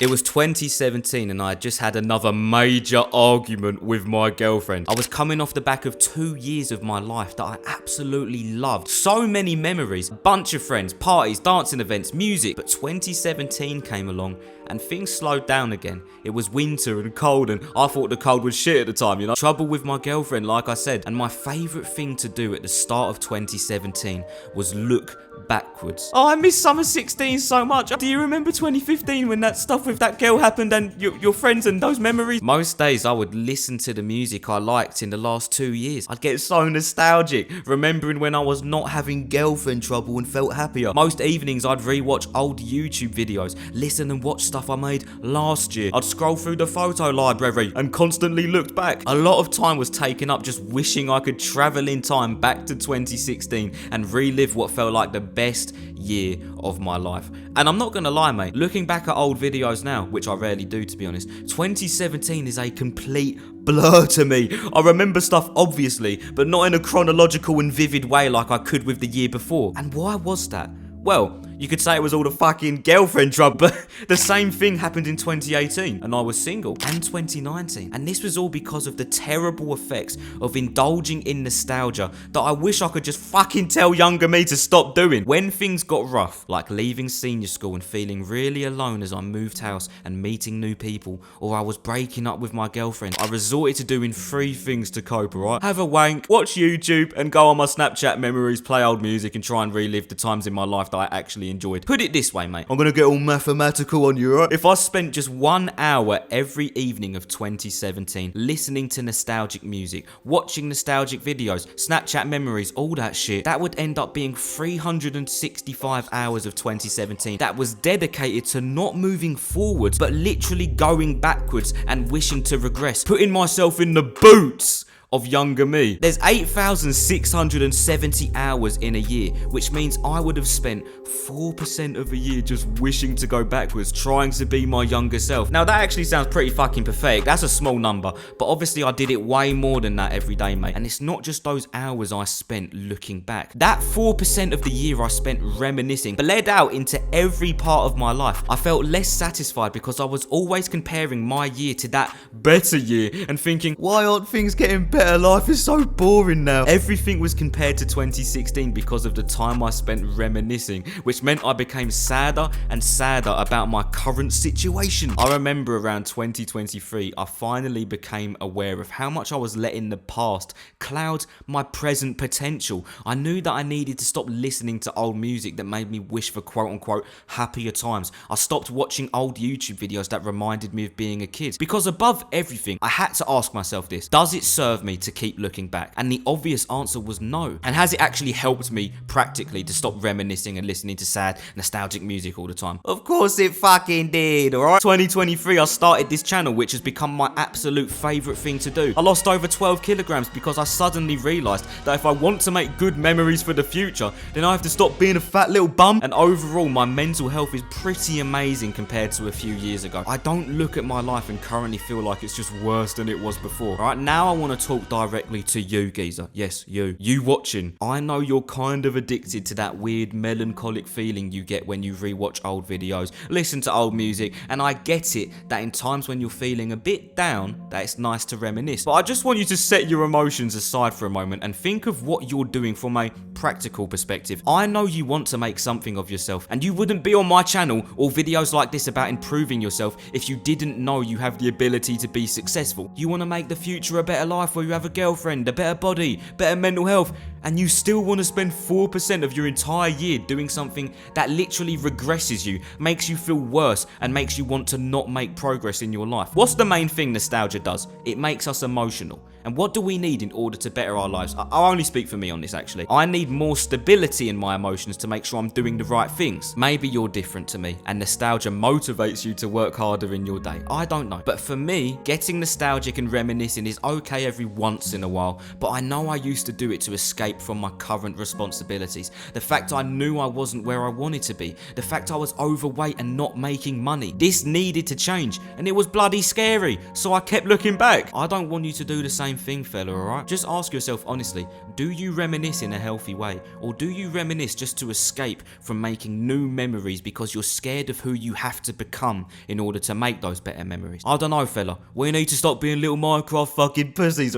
It was 2017 and I had just had another major argument with my girlfriend. I was coming off the back of 2 years of my life that I absolutely loved. So many memories, bunch of friends, parties, dancing events, music. But 2017 came along and things slowed down again. It was winter and cold and I thought the cold was shit at the time, you know. Trouble with my girlfriend, like I said. And my favourite thing to do at the start of 2017 was look backwards. Oh, I miss summer 16 so much. Do you remember 2015 when that stuff with that girl happened and your friends and those memories? Most days I would listen to the music I liked in the last 2 years. I'd get so nostalgic, remembering when I was not having girlfriend trouble and felt happier. Most evenings I'd rewatch old YouTube videos, listen and watch stuff I made last year. I'd scroll through the photo library and constantly looked back. A lot of time was taken up just wishing I could travel in time back to 2016 and relive what felt like the best year of my life. And I'm not gonna lie, mate, looking back at old videos now, which I rarely do to be honest, 2017 is a complete blur to me. I remember stuff obviously, but not in a chronological and vivid way like I could with the year before. And why was that? Well, you could say it was all the fucking girlfriend trouble, but the same thing happened in 2018, and I was single, and 2019. And this was all because of the terrible effects of indulging in nostalgia that I wish I could just fucking tell younger me to stop doing. When things got rough, like leaving senior school and feeling really alone as I moved house and meeting new people, or I was breaking up with my girlfriend, I resorted to doing 3 things to cope, alright? Have a wank, watch YouTube, and go on my Snapchat memories, play old music, and try and relive the times in my life that I actually enjoyed. Put it this way, mate. I'm gonna get all mathematical on you, right? If I spent just 1 hour every evening of 2017 listening to nostalgic music, watching nostalgic videos, Snapchat memories, all that shit, that would end up being 365 hours of 2017 that was dedicated to not moving forwards, but literally going backwards and wishing to regress, putting myself in the boots of younger me. There's 8,670 hours in a year, which means I would have spent 4% of a year just wishing to go backwards, trying to be my younger self. Now that actually sounds pretty fucking pathetic. That's a small number, but obviously I did it way more than that every day, mate. And it's not just those hours I spent looking back. That 4% of the year I spent reminiscing bled out into every part of my life. I felt less satisfied because I was always comparing my year to that better year and thinking, why aren't things getting better? Life is so boring now. Everything was compared to 2016 because of the time I spent reminiscing, which meant I became sadder and sadder about my current situation. I remember around 2023, I finally became aware of how much I was letting the past cloud my present potential. I knew that I needed to stop listening to old music that made me wish for quote unquote happier times. I stopped watching old YouTube videos that reminded me of being a kid. Because above everything, I had to ask myself this: does it serve me to keep looking back? And the obvious answer was no. And has it actually helped me practically to stop reminiscing and listening to sad, nostalgic music all the time? Of course it fucking did, alright? 2023, I started this channel, which has become my absolute favourite thing to do. I lost over 12 kilograms because I suddenly realised that if I want to make good memories for the future, then I have to stop being a fat little bum. And overall, my mental health is pretty amazing compared to a few years ago. I don't look at my life and currently feel like it's just worse than it was before. Alright, now I want to talk directly to you, geezer. Yes, you watching. I know you're kind of addicted to that weird melancholic feeling you get when you rewatch old videos, listen to old music, and I get it that in times when you're feeling a bit down, that it's nice to reminisce. But I just want you to set your emotions aside for a moment and think of what you're doing from a practical perspective. I know you want to make something of yourself, and you wouldn't be on my channel or videos like this about improving yourself if you didn't know you have the ability to be successful. You want to make the future a better life where you have a girlfriend, a better body, better mental health, and you still want to spend 4% of your entire year doing something that literally regresses you, makes you feel worse, and makes you want to not make progress in your life. What's the main thing nostalgia does? It makes us emotional. And what do we need in order to better our lives? I'll only speak for me on this actually. I need more stability in my emotions to make sure I'm doing the right things. Maybe you're different to me and nostalgia motivates you to work harder in your day. I don't know. But for me, getting nostalgic and reminiscing is okay every once in a while, but I know I used to do it to escape from my current responsibilities. The fact I knew I wasn't where I wanted to be. The fact I was overweight and not making money. This needed to change and it was bloody scary, so I kept looking back. I don't want you to do the same same thing, fella, alright? Just ask yourself honestly, do you reminisce in a healthy way? Or do you reminisce just to escape from making new memories because you're scared of who you have to become in order to make those better memories? I don't know, fella. We need to stop being little Minecraft fucking pussies.